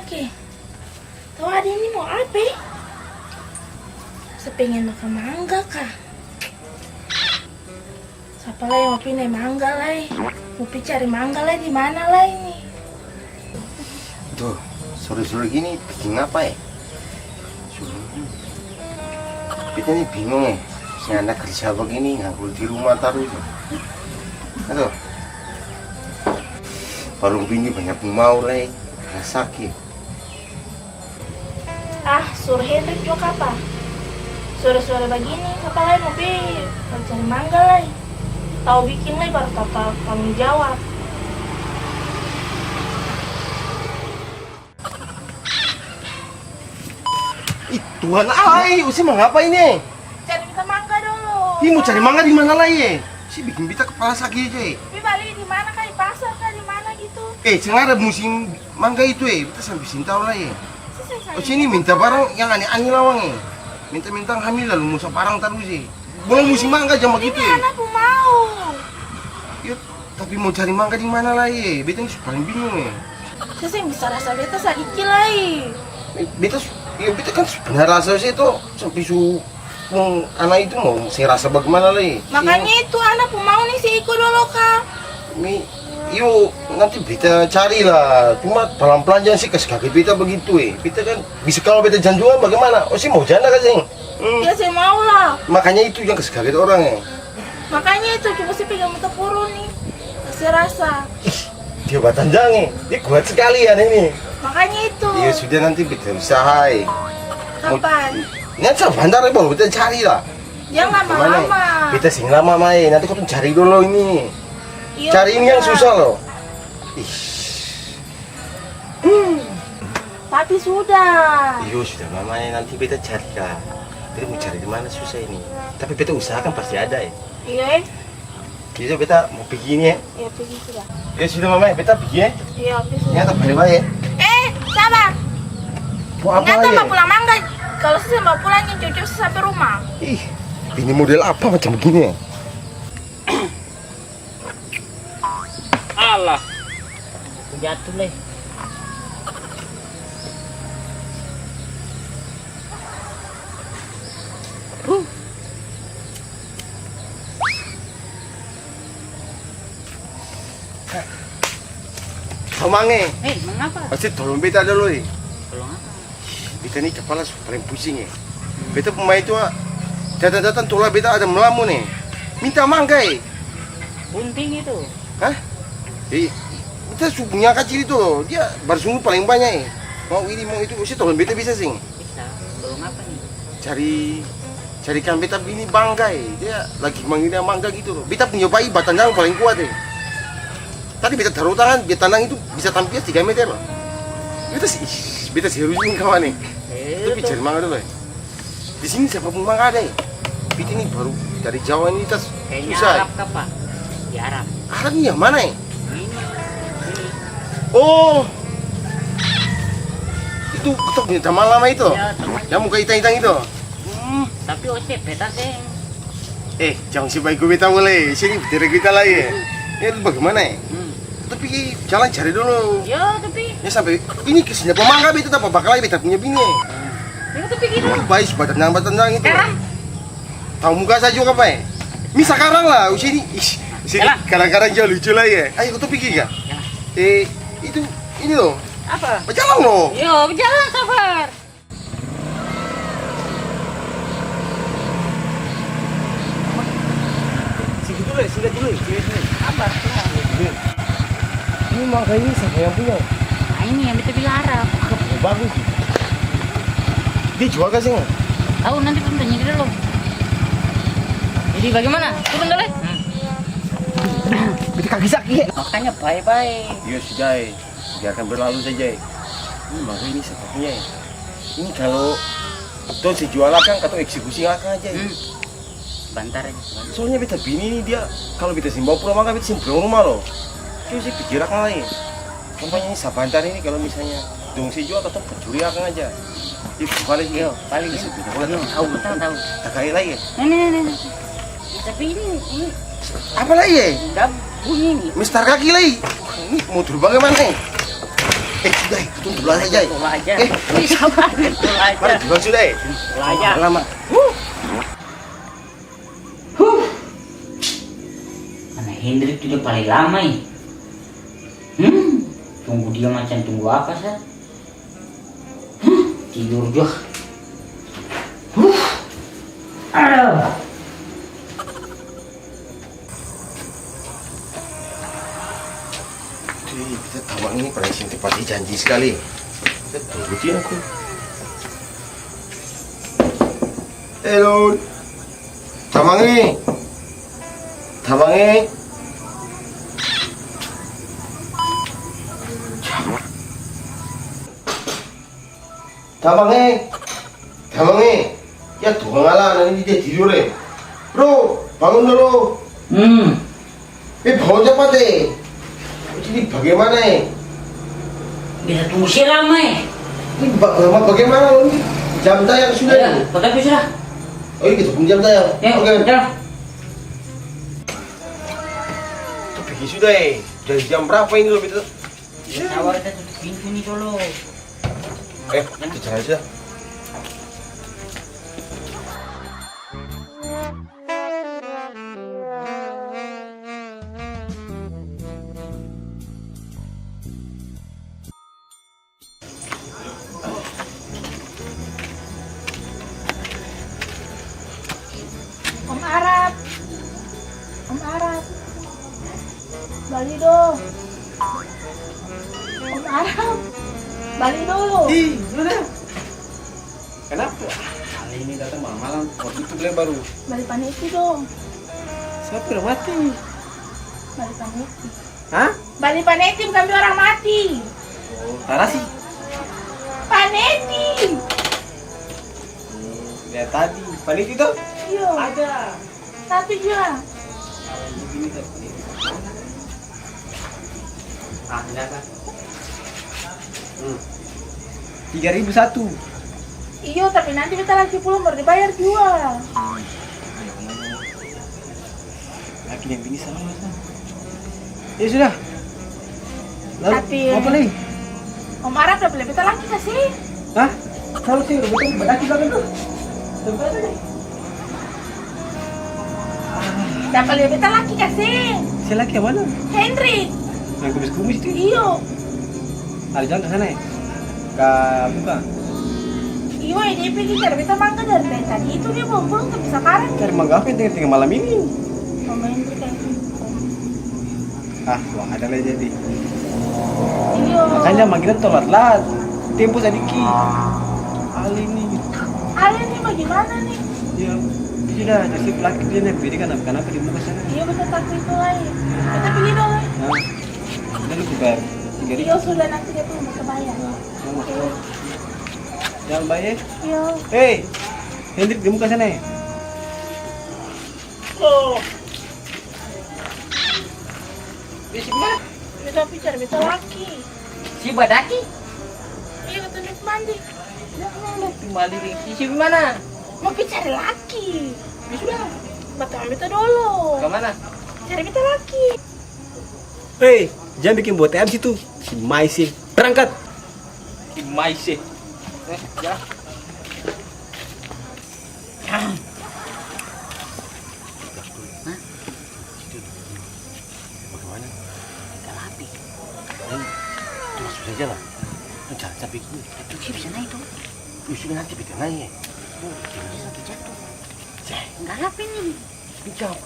ke. Tahu ada ini mau apa? Saya pengen makan mangga kah? Siapa lah yang mau pindah mangga lah? Mau cari mangga lah di mana lah ini? Tuh, sore-sore gini bikin apa ya? Kita ini bingung ya. Si anak kerja begini nganggur di rumah terus. Aduh. Warung bini banyak mau lah, sakit. Suruh Hendrik juga apa? Sore-sore begini, siapa lah yang mau cari mangga lah? Tahu bikin lah baru tahu tanggung jawab. Tuhan alai, usi mengapa ini? Cari kita mangga dulu. Ini mau cari mangga di mana lah ya? Si bikin kita kepala sakit aja. Tapi balik di mana kah? Di pasar kah? Di mana gitu? Sekarang ada musim mangga itu kita sampai sintau lah ya. Sini minta barang yang aneh-aneh lawang ya. Minta-minta hamil lalu musa barang terus ya. Belum musim mangga jam begitu ya. Ini anakku mau. Ya, tapi mau cari mangga di mana lah ya? Beta ini paling bingung ya. Saya bisa rasa beta sedikit lah. Beta kan sebenarnya rasa sih itu sampai anak itu mau saya rasa bagaimana lah ya. Makanya itu anakku mau nih si Iko dulu kak. Yuk nanti beta carilah. Cuma pelan-pelan jangan sih kaget beta begitu ya. Beta kan bisa kalau beta janjuan bagaimana? Oh sih mau janda kan sih? Ya saya mau lah. Makanya itu yang kaget orang ya. Makanya itu coba sih pegang mata puru nih. Saya rasa. Dia batan jange, dia kuat sekali ya ini. Makanya itu. Ya sudah nanti beta usaha. Kapan? Nanti sebentar ya baru beta cari lah. Jangan lama-lama. Beta sing lama mai. Nanti kau cari dulu ini. Iya, cari ini yang susah loh. Tapi sudah. Iya sudah mamanya nanti beta cari kah. Beta mau cari di mana susah ini. Tapi beta usahakan pasti ada ya. Iya. Jadi beta mau pergi ini ya. Iya pergi sudah. Ya sudah mamanya beta pergi ya. Iya pergi sudah. Nyata balik ya. Sabar. Mau apa Nyata ya? mau pulang mangga. Kalau saya mau pulang yang cucu sampai rumah. Ini model apa macam begini ya? Alah, jatuh leh. Somange. Mengapa? Pasti tolong beta dulu ya. Tolong apa? Beta ini kepala paling pusing ya. Beta pemain itu datang-datang tolak beta ada melamun nih. Minta mangga ya. Bunting itu. Hah? Kita subuhnya kecil itu loh. Dia baru sungguh paling banyak ya. Mau ini mau itu, mesti tolong beta bisa sih. Bisa. Tolong apa nih? Carikan beta ini banggai. Dia lagi manggilnya mangga gitu loh. Beta punya bayi batang yang paling kuat ya. Tadi beta taruh tangan, beta tandang itu bisa tampil 3 meter loh. Beta serius ini kawan nih. Tapi cari mangga dulu ya. Di sini siapa pun mangga ada ya. Beta ini baru dari Jawa ini tas Kayaknya susah. Arab kah, Pak? Di Arab. Arab ini yang mana ya? Ini. Oh, itu ketok punya teman lama itu. Ya, teman. Yang muka hitam-hitam itu. Tapi OC beta deh. Jangan si baik gue beta boleh. Sini berdiri kita lagi ya. Ya itu bagaimana ya? Tapi jalan cari dulu. Ya, tapi. Ya sampai ini kesini pemangga beta tak bakal lagi beta punya bini. Ya, tapi gitu. Itu baik batang itu. Sekarang? Tahu muka saya juga apa ya? Sekarang lah sini. Sini kadang-kadang jauh lucu lah ya. Ayo kita pergi ya. Itu ini loh. Apa? Jalan loh. Yo, berjalan sabar. Sini dulu. Apa? Ini mangga ini siapa yang punya? Nah, ini yang beta bilang Arab. Bagus. Dia jual ke sini? Tahu nanti pun tanya dulu. Jadi bagaimana? Turun dulu. Beta kaki sakit. Makanya bye-bye. Ya sudah, biarkan berlalu saja. Mangga ini siapa punya? Ini kalau tuh si jual akan atau eksekusi akan aja. Bantar aja. Soalnya beta bini ini dia kalau beta simbau pulang mangga beta simbau rumah loh. Terus sih pikir akan lain. Contohnya ini sabantar ini kalau misalnya dong si jual atau pencuri akan aja. Itu paling Yo, paling bisa ya. beta boleh tahu. Tahu. Tak kali lagi. Nih. Tapi ini Apa lagi ya? enggak bunyi nih. Mister kaki lagi. Ini mau terbang kemana? Sudah, itu dulu aja. Pulang aja. Eh, Sabar. Pulang aja. Mari, duluan sudah. Pulang aja. Lama. Karena Hendrik itu udah paling lama ya. Tunggu dia macam tunggu apa sih? Tidur juga. Aduh. Kita tamak ini paling sing tepati janji sekali. Kita turutin aku. Halo. Tamangi. Tamangi. Tamangi. Tamangi. Ya tukang ala nanti dia tidur ya. Bro, bangun dulu. Bangun cepat deh. Ini bagaimana ya? Bisa tunggu sih lama ya. Ini bagaimana lo ini? Jam tayang sudah Ya, nih. tapi sudah. Oh iya, kita jam tayang. Ya, Oke. jalan. Itu pergi sudah ya. Dari jam berapa ini lo itu? Sabar kita tutup pintu nih dulu. Kita jalan aja. Om Arab. Om Arab. Balik dong. Om Arab. Balik dulu. Sudah. Kenapa? Kali ini datang malam-malam. Waktu itu beliau baru. Balik paniti dong. Siapa udah mati? Balik paniti. Hah? Balik paniti bukan orang mati. Oh, Tarasi. Paneti. Lihat tadi. Paniti tuh? Iya. Ada. Satu juga. Ini tadi. Enggak kan? 3.001. Iya, tapi nanti kita lagi pulang baru dibayar juga. Laki yang bini salah masa. Ya sudah. Lalu, Tapi apa lagi? Om Arab udah beli kita lagi kasih. Hah? Kalau sih udah betul laki banget tuh. Tempat ini. Dapat beli kita lagi kasih. Si laki yang mana? Hendrik. Yang kumis-kumis itu. Iyo. Ada jalan ke sana ya? Ke buka. Iyo, dia pergi cari kita mangga dari tadi. Itu dia belum pulang tapi sekarang. Cari mangga apa yang tinggal malam ini? Om Hendrik kayak Ah, wah ada lah jadi. Iyo. Makanya manggilan telat. Tempo sedikit. Ali ini. Kalian nih bagaimana nih? Ya, sudah jadi laki dia nih. Jadi kenapa di muka sana? Iya betul takut itu lagi. Kita pergi dong. Nah, udah lu bayar 3.000. Iyo sudah nanti dia tuh mau bayar. Oke. Jangan bayar. Iyo. Hei, Hendrik di muka sana ya? Oh. Di mana? Kita bicara kita laki. Si Badaki? Iya kita nih mandi. Kembali di si mana? Mau cari laki. Ya sudah. Batal kita dulu. Ke mana? Cari kita laki. Hei, jangan bikin buat TM situ. Si Maisi. Berangkat. Si Maisi. Jalan. Bagaimana? Kita lapi. Itu masuk saja lah. Jangan sampai gue. Itu sih bisa naik tuh. Sudah nanti kita naik ya. Jangan sampai jatuh. Cek, Enggak lapi nih. jauh.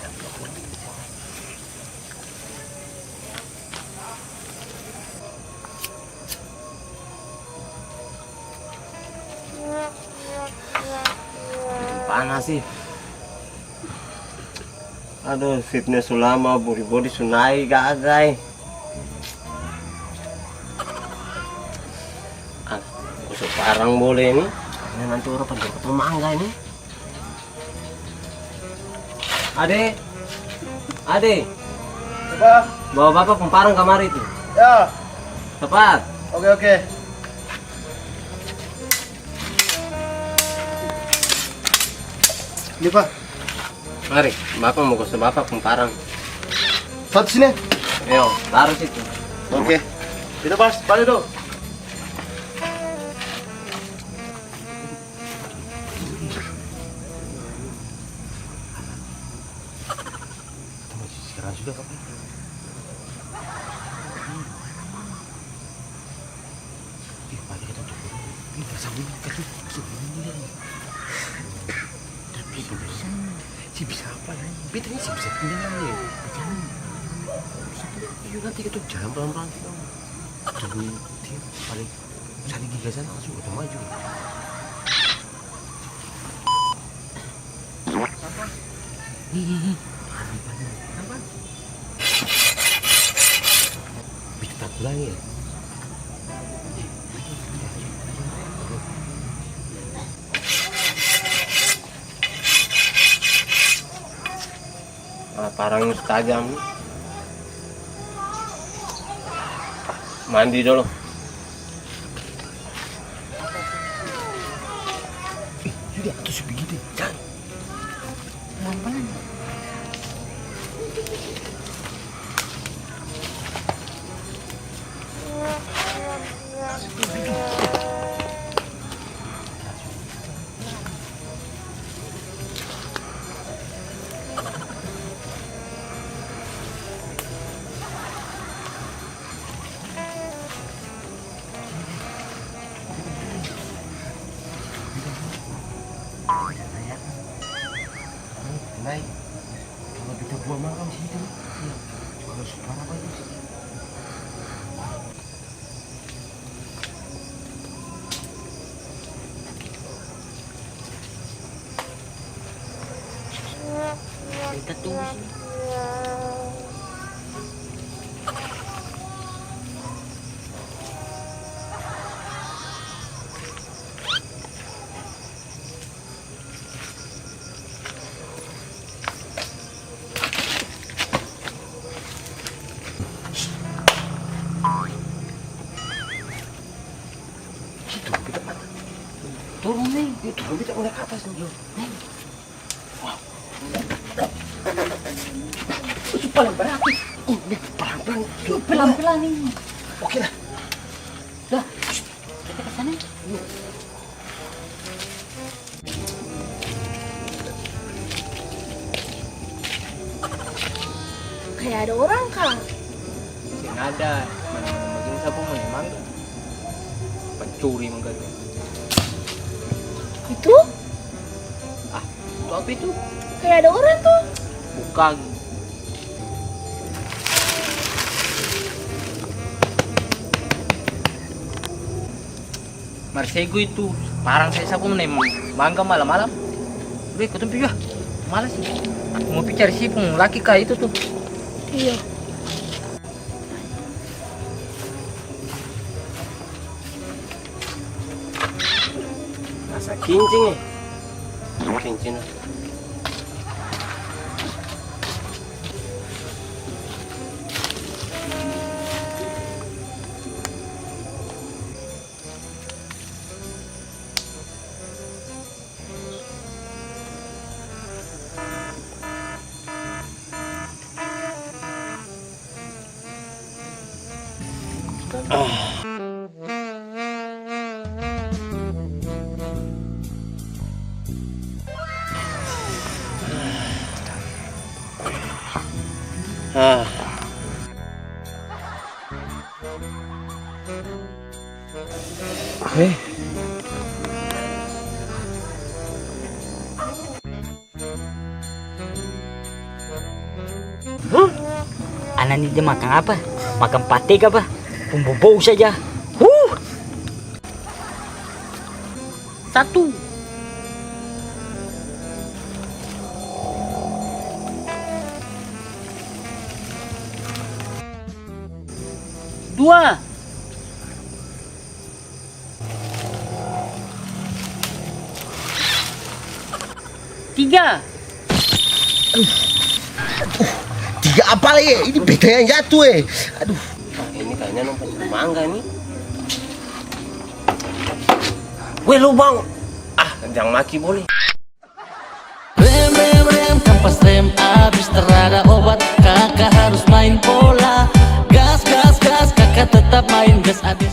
Panas sih. Aduh, fitness sulama, body sunai gagai. Kusuk parang boleh nih. Ini nanti orang pada ketemu mangga ini. Ade. Apa? Bawa bapak pemparang kamar itu. Ya, Cepat. oke. Ini Pak, Mari, bapak mau kusuk bapak pemparang. satu sini. Ayo, taruh situ. Oke. Kita pas, balik dong. sudah kapan? Balik kita tuh. Ini tersambung kita tuh. Tapi bisa. Si bisa apa lagi? Beta ini si bisa tinggal ya. Jangan. Iya nanti kita jalan pelan-pelan. Tunggu dia paling saling gigasan langsung udah maju. Nih. Apa? Beta tak pulang ya. Parang tajam. Mandi dulu. Sudah atau sebegitu. Jangan. Pelan-pelan. Naik. Kalau kita buang malam sih itu. Kalau suara bagus. Kita tunggu sini. Turun nih, itu kita mulai ke atas nih. Itu paling berat. Ini pelan-pelan. Pelan-pelan ini. Oke lah. Dah. Kita ke sana. Kayak ada orang kah? Yang ada, mana-mana maging sa po memang pencuri mengganti. Itu? Itu apa itu? Kayak ada orang tuh. Bukan. Marsego itu, parang saya sapu menem mangga malam-malam. Udah ikut tumpi ya, malas sih. Mau cari si pun laki kah itu tuh. Iya. Masa kincing nih. Kincing. Anak ini dia makan apa? Makan patek apa? Bumbu saja. Satu. Dua. Tiga. Tiga apa lagi? Ini beda yang jatuh Aduh. Ini kayaknya nomor mangga nih. Weh lu bang. Jangan maki boleh. Rem rem rem kampas rem abis terada obat kakak harus main bola. Gas gas gas kakak tetap main gas abis.